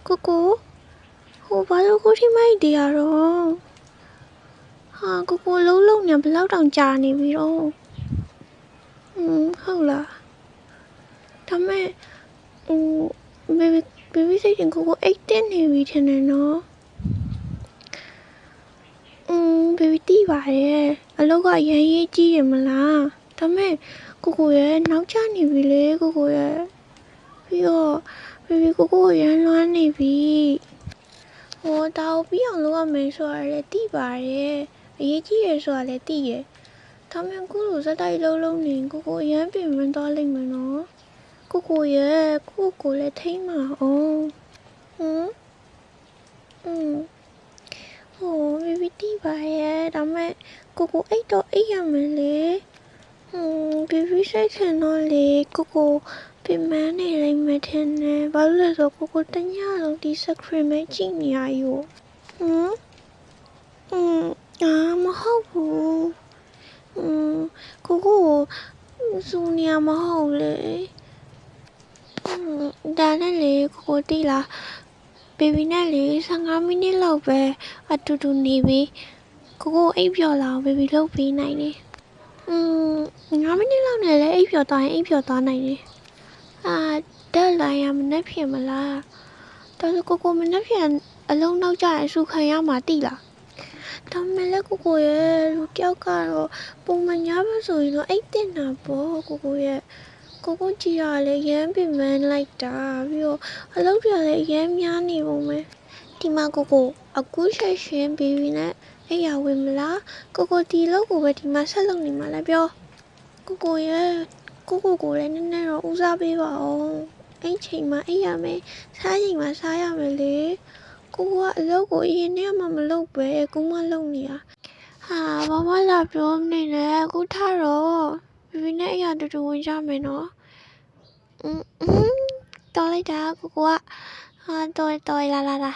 ကိုဟိုဘာလို့ကိုထိမိုက်တရားတော့ဟာကိုလုံးနေဘယ်လောက်တောင်ကြာနေပြီတော့ဟုတ်လားဒါမဲ့ဘေဘီစိတ်တင်ကိုအိတ်တက်နေပြီထင်တယ်နော်ဘေဘီတီးပါရဲ့အလောက်ကရမ်းရေးကြီးရမလားဒါမဲ့ကိုရဲ့နောက်ကျနေပြီလေကိုရဲ့ပြီးတော့ဘေဘီကိုရမ်းလွမ်းနေပြီဟိုဒါကိုပြီးအောင်လုပ်ရမယ်ဆိုတာလည်းသိပါတယ်အရေးကြီးရဆိုတာလည်းသိရဒါမဲ့ကိုလိုစက်တိုက်လုံးနေကိုရမ်းပြင်မသွားလိမ့်မယ်နော်ကိုရဲ့ကိုလည်းထိမ့်မအောင်ဟိုဘေဘီတီးပါရဲ့ဒါမဲ့ကိုအိတ်တော့အိတ်ရမယ်လေဘေဘီစိတ်ချင်တော့လေကိုပြင်မနေလိမ့်မယ်ထင်တယ်ဘာလို့လဲဆိုကိုတညလုံးဒီ screen ပဲကြည့်နေရယူမဟုတ်ဘူးကိုစူနေရမဟုတ်လေဒါနဲ့လေကိုတီးလားဘေဘီနဲ့လေ15မိနစ်လောက်ပဲအတူနေပြီကိုအိပ်ပျော်လာဘေဘီလှုပ်ပေးနိုင်တယ်9မိနစ်လောက်နဲ့လည်းအိပ်ပျော်သွားရင်အိပ်ပျော်သွားနိုင်တယ်တက်လာရမနှက်ဖြစ်မလားဒါဆိုကိုမနှက်ဖြစ်အလုံးနောက်ကျရင်စူခံရမှာတိလားဒါမဲ့လည်းကိုရဲ့လူတယောက်ကတော့ပုံမှန်ညဘက်ဆိုရင်တော့အိတ်တင်တာပေါ့ကိုရဲ့ကိုကြည်ရလေရမ်းပင်ပန်းလိုက်တာပြီးတော့အလုပ်တွေလည်းရမ်းများနေပုံပဲဒီမှာကိုအခုချက်ရှင်ဘေဘီနဲ့အိယာဝင်မလားကိုဒီလောက်ကိုပဲဒီမှာဆက်လုပ်နေမှာလားပြောကိုရဲ့ကိုလည်းနည်းနည်းတော့ဦးစားပေးပါအောင်အဲ့ချိန်မှာအိပ်ရမယ်စားချိန်မှာစားရမယ်လေကိုကအလုပ်ကိုအရင်နဲ့မှမလုပ်ပဲကိုမလုပ်နေတာဘာမှလာပြောနေနဲ့အခုထတော့ဘီဘီနဲ့အိယာတူဝင်ကြမယ်နော်တော်လိုက်တာကိုကတော်လာ